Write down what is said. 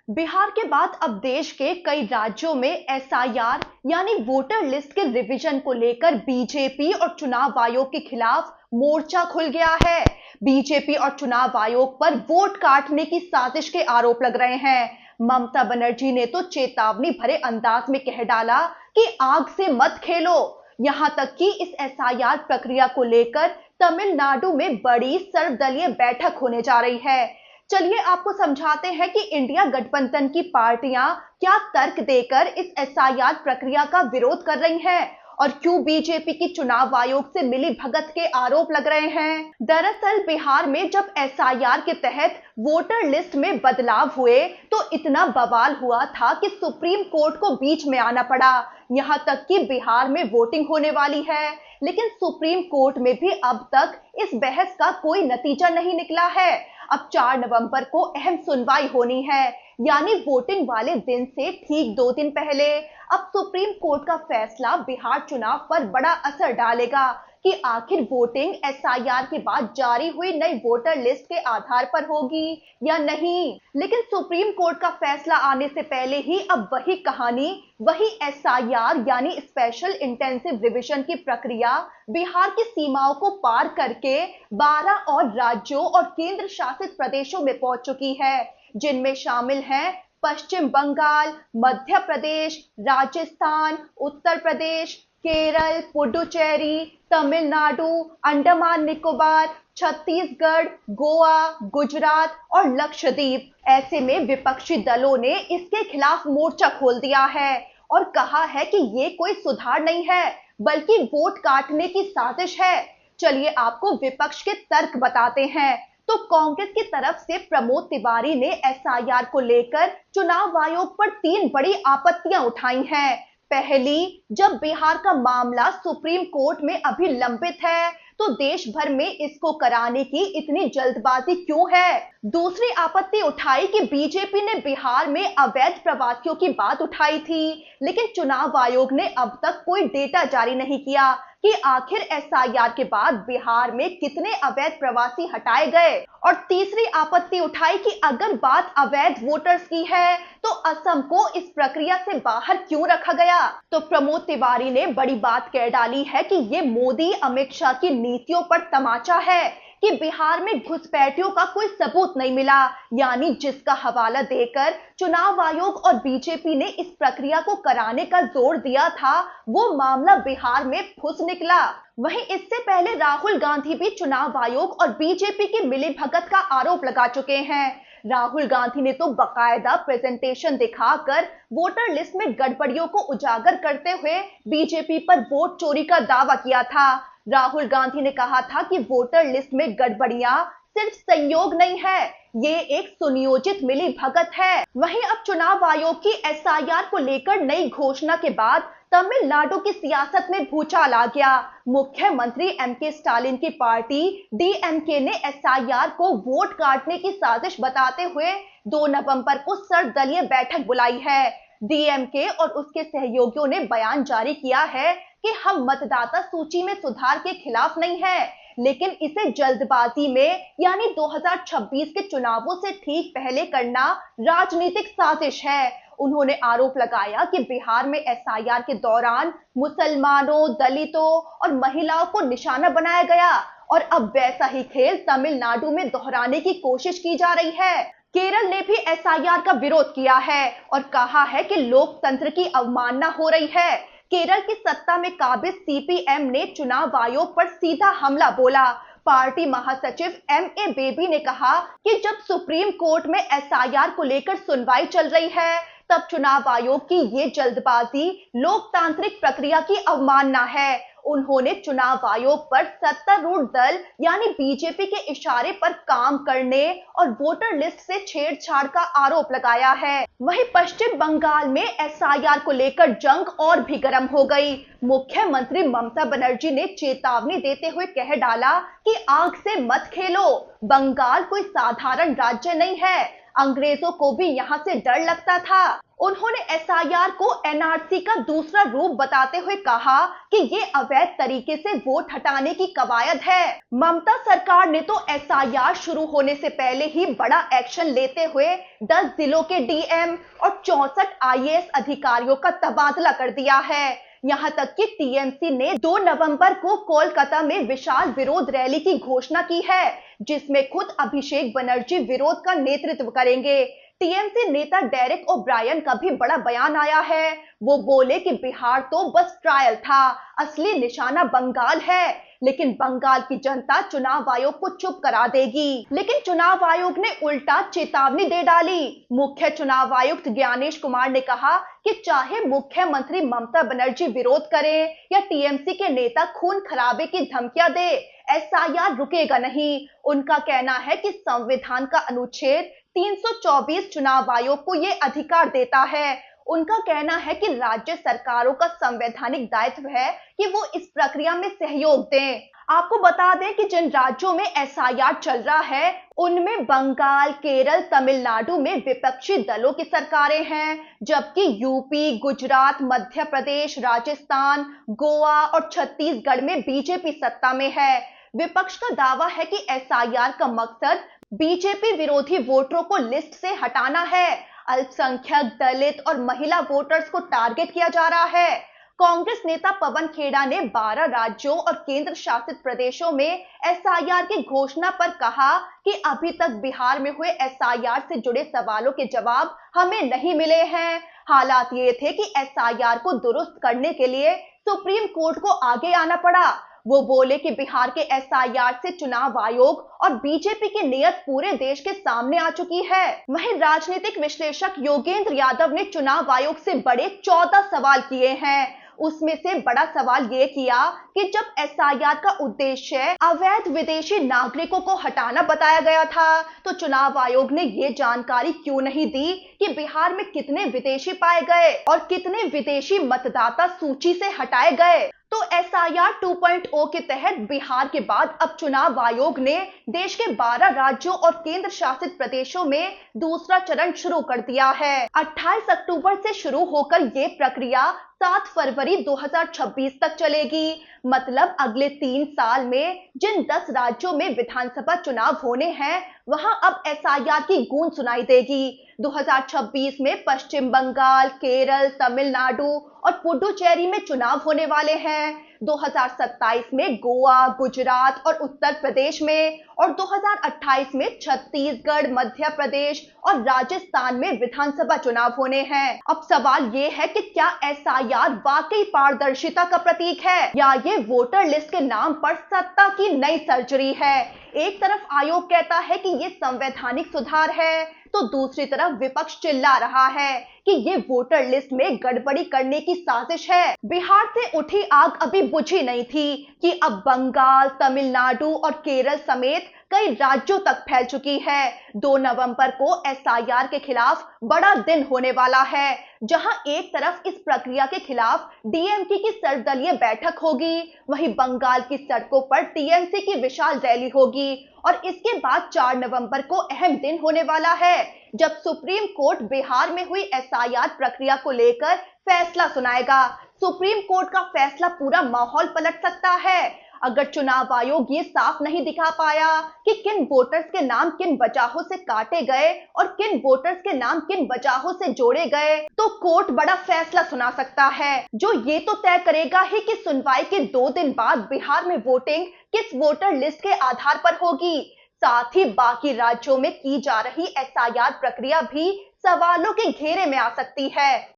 बिहार के बाद अब देश के कई राज्यों में एसआईआर यानी वोटर लिस्ट के रिवीजन को लेकर बीजेपी और चुनाव आयोग के खिलाफ मोर्चा खुल गया है। बीजेपी और चुनाव आयोग पर वोट काटने की साजिश के आरोप लग रहे हैं। ममता बनर्जी ने तो चेतावनी भरे अंदाज में कह डाला कि आग से मत खेलो। यहां तक कि इस एसआईआर प्रक्रिया को लेकर तमिलनाडु में बड़ी सर्वदलीय बैठक होने जा रही है। चलिए आपको समझाते हैं कि इंडिया गठबंधन की पार्टियां क्या तर्क देकर इस एसआईआर प्रक्रिया का विरोध कर रही हैं और क्यों बीजेपी की चुनाव आयोग से मिली भगत के आरोप लग रहे हैं। दरअसल बिहार में जब एसआईआर के तहत वोटर लिस्ट में बदलाव हुए तो इतना बवाल हुआ था कि सुप्रीम कोर्ट को बीच में आना पड़ा। यहां तक कि बिहार में वोटिंग होने वाली है, लेकिन सुप्रीम कोर्ट में भी अब तक इस बहस का कोई नतीजा नहीं निकला है। अब 4 नवंबर को अहम सुनवाई होनी है, यानी वोटिंग वाले दिन से ठीक 2 दिन पहले। अब सुप्रीम कोर्ट का फैसला बिहार चुनाव पर बड़ा असर डालेगा कि आखिर वोटिंग एसआईआर के बाद जारी हुई नई वोटर लिस्ट के आधार पर होगी या नहीं। लेकिन सुप्रीम कोर्ट का फैसला आने से पहले ही अब वही कहानी, वही एसआईआर यानी स्पेशल इंटेंसिव रिवीजन की प्रक्रिया बिहार की सीमाओं को पार करके 12 और राज्यों और केंद्र शासित प्रदेशों में पहुंच चुकी है, जिनमें शामिल हैं पश्चिम बंगाल, मध्य प्रदेश, राजस्थान, उत्तर प्रदेश, केरल, पुडुचेरी, तमिलनाडु, अंडमान निकोबार, छत्तीसगढ़, गोवा, गुजरात और लक्षद्वीप। ऐसे में विपक्षी दलों ने इसके खिलाफ मोर्चा खोल दिया है और कहा है कि ये कोई सुधार नहीं है, बल्कि वोट काटने की साजिश है। चलिए आपको विपक्ष के तर्क बताते हैं। तो कांग्रेस की तरफ से प्रमोद तिवारी ने एसआईआर को लेकर चुनाव आयोग पर 3 बड़ी आपत्तियां उठाई हैं। पहली, जब बिहार का मामला सुप्रीम कोर्ट में अभी लंबित है तो देश भर में इसको कराने की इतनी जल्दबाजी क्यों है। दूसरी आपत्ति उठाई कि बीजेपी ने बिहार में अवैध प्रवासियों की बात उठाई थी, लेकिन चुनाव आयोग ने अब तक कोई डेटा जारी नहीं किया कि आखिर एसआईआर के बाद बिहार में कितने अवैध प्रवासी हटाए गए। और तीसरी आपत्ति उठाई कि अगर बात अवैध वोटर्स की है तो असम को इस प्रक्रिया से बाहर क्यों रखा गया। तो प्रमोद तिवारी ने बड़ी बात कह डाली है कि ये मोदी अमित शाह की नीतियों पर तमाचा है कि बिहार में घुसपैठियों का कोई सबूत नहीं मिला, यानी जिसका हवाला देकर चुनाव आयोग और बीजेपी ने इस प्रक्रिया को कराने का जोर दिया था, वो मामला बिहार में फुस निकला। वहीं इससे पहले राहुल गांधी भी चुनाव आयोग और बीजेपी की मिलीभगत का आरोप लगा चुके हैं। राहुल गांधी ने तो बकायदा प्रेजेंटेशन दिखाकर वोटर लिस्ट में गड़बड़ियों को उजागर करते हुए बीजेपी पर वोट चोरी का दावा किया था। राहुल गांधी ने कहा था कि वोटर लिस्ट में गड़बड़ियां सिर्फ संयोग नहीं है, ये एक सुनियोजित मिलीभगत है। वहीं अब चुनाव आयोग की एसआईआर को लेकर नई घोषणा के बाद तमिलनाडु की सियासत में भूचाल आ गया। मुख्यमंत्री एमके स्टालिन की पार्टी डीएमके ने एसआईआर को वोट काटने की साजिश बताते हुए 2 नवंबर को सर्वदलीय बैठक बुलाई है। डीएमके और उसके सहयोगियों ने बयान जारी किया है कि हम मतदाता सूची में सुधार के खिलाफ नहीं हैं, लेकिन इसे जल्दबाजी में यानी 2026 के चुनावों से ठीक पहले करना राजनीतिक साजिश है। उन्होंने आरोप लगाया कि बिहार में एसआईआर के दौरान मुसलमानों, दलितों और महिलाओं को निशाना बनाया गया और अब वैसा ही खेल तमिलनाडु में दोहराने की कोशिश की जा रही है। केरल ने भी एसआईआर का विरोध किया है और कहा है कि लोकतंत्र की अवमानना हो रही है। केरल की सत्ता में काबिज सीपीएम ने चुनाव आयोग पर सीधा हमला बोला। पार्टी महासचिव एमए बेबी ने कहा कि जब सुप्रीम कोर्ट में एसआईआर को लेकर सुनवाई चल रही है, तब चुनाव आयोग की ये जल्दबाजी लोकतांत्रिक प्रक्रिया की अवमानना है। उन्होंने चुनाव आयोग पर सत्तारूढ़ दल यानी बीजेपी के इशारे पर काम करने और वोटर लिस्ट से छेड़छाड़ का आरोप लगाया है। वहीं पश्चिम बंगाल में एसआईआर को लेकर जंग और भी गर्म हो गई। मुख्यमंत्री ममता बनर्जी ने चेतावनी देते हुए कह डाला कि आग से मत खेलो, बंगाल कोई साधारण राज्य नहीं है। अंग्रेजों को भी यहाँ से डर लगता था। उन्होंने एसआईआर को एनआरसी का दूसरा रूप बताते हुए कहा कि ये अवैध तरीके से वोट हटाने की कवायद है। ममता सरकार ने तो एसआईआर शुरू होने से पहले ही बड़ा एक्शन लेते हुए 10 जिलों के डीएम और 64 आईएएस अधिकारियों का तबादला कर दिया है। यहाँ तक कि टीएमसी ने 2 नवंबर को कोलकाता में विशाल विरोध रैली की घोषणा की है, जिसमें खुद अभिषेक बनर्जी विरोध का नेतृत्व करेंगे। टीएमसी नेता डेरेक ओब्रायन का भी बड़ा बयान आया है। वो बोले कि बिहार तो बस ट्रायल था, असली निशाना बंगाल है, लेकिन बंगाल की जनता चुनाव आयोग को चुप करा देगी। लेकिन चुनाव आयोग ने उल्टा चेतावनी दे डाली। मुख्य चुनाव आयुक्त ज्ञानेश कुमार ने कहा कि चाहे मुख्यमंत्री ममता बनर्जी विरोध करें या टीएमसी के नेता खून खराबे की धमकियां दे, एसआईआर रुकेगा नहीं। उनका कहना है कि संविधान का अनुच्छेद 324 चुनाव आयोग को ये अधिकार देता है। उनका कहना है कि राज्य सरकारों का संवैधानिक दायित्व है कि वो इस प्रक्रिया में सहयोग दें। आपको बता दें कि जिन राज्यों में एसआईआर चल रहा है, उनमें बंगाल, केरल, तमिलनाडु में विपक्षी दलों की सरकारें हैं, जबकि यूपी, गुजरात, मध्य प्रदेश, राजस्थान, गोवा और छत्तीसगढ़ में बीजेपी सत्ता में है। विपक्ष का दावा है कि एसआईआर का मकसद बीजेपी विरोधी वोटरों को लिस्ट से हटाना है। अल्पसंख्यक, दलित और महिला वोटर्स को टारगेट किया जा रहा है। कांग्रेस नेता पवन खेड़ा ने 12 राज्यों और केंद्र शासित प्रदेशों में एसआईआर की घोषणा पर कहा कि अभी तक बिहार में हुए एसआईआर से जुड़े सवालों के जवाब हमें नहीं मिले हैं। हालात ये थे कि एसआईआर को दुरुस्त करने के लिए सुप्रीम कोर्ट को आगे आना पड़ा। वो बोले कि बिहार के एसआईआर से चुनाव आयोग और बीजेपी की नीयत पूरे देश के सामने आ चुकी है। वहीं राजनीतिक विश्लेषक योगेंद्र यादव ने चुनाव आयोग से बड़े 14 सवाल किए हैं। उसमें से बड़ा सवाल ये किया कि जब एसआईआर का उद्देश्य अवैध विदेशी नागरिकों को हटाना बताया गया था, तो चुनाव आयोग ने ये जानकारी क्यों नहीं दी कि बिहार में कितने विदेशी पाए गए और कितने विदेशी मतदाता सूची से हटाए गए। तो एसआईआर 2.0 के तहत बिहार के बाद अब चुनाव आयोग ने देश के 12 राज्यों और केंद्र शासित प्रदेशों में दूसरा चरण शुरू कर दिया है। 28 अक्टूबर से शुरू होकर ये प्रक्रिया 7 फरवरी 2026 तक चलेगी। मतलब अगले 3 साल में जिन 10 राज्यों में विधानसभा चुनाव होने हैं, वहां अब एसआईआर की गूंज सुनाई देगी। 2026 में पश्चिम बंगाल, केरल, तमिलनाडु और पुडुचेरी में चुनाव होने वाले हैं। 2027 में गोवा, गुजरात और उत्तर प्रदेश में और 2028 में छत्तीसगढ़, मध्य प्रदेश और राजस्थान में विधानसभा चुनाव होने हैं। अब सवाल ये है कि क्या एसआईआर वाकई पारदर्शिता का प्रतीक है या ये वोटर लिस्ट के नाम पर सत्ता की नई सर्जरी है। एक तरफ आयोग कहता है कि ये संवैधानिक सुधार है, तो दूसरी तरफ विपक्ष चिल्ला रहा है कि ये वोटर लिस्ट में गड़बड़ी करने की साजिश है। बिहार से उठी आग अभी बुझी नहीं थी कि अब बंगाल, तमिलनाडु और केरल समेत कई राज्यों तक फैल चुकी है। 2 नवंबर को एसआईआर के खिलाफ बड़ा दिन होने वाला है, जहां एक तरफ इस प्रक्रिया के खिलाफ डीएमके की सर्वदलीय बैठक होगी, वहीं बंगाल की सड़कों पर टीएमसी की विशाल रैली होगी और इसके बाद 4 नवंबर को अहम दिन होने वाला है, जब सुप्रीम कोर्ट बिहार में हुई एसआईआर प्रक्रिया को लेकर फैसला सुनाएगा। सुप्रीम कोर्ट का फैसला पूरा माहौल पलट सकता है। अगर चुनाव आयोग ये साफ नहीं दिखा पाया कि किन वोटर्स के नाम किन वजहों से काटे गए और किन वोटर्स के नाम किन वजहों से जोड़े गए, तो कोर्ट बड़ा फैसला सुना सकता है, जो ये तो तय करेगा ही कि सुनवाई के 2 दिन बाद बिहार में वोटिंग किस वोटर लिस्ट के आधार पर होगी। साथ ही बाकी राज्यों में की जा रही एसआईआर प्रक्रिया भी सवालों के घेरे में आ सकती है।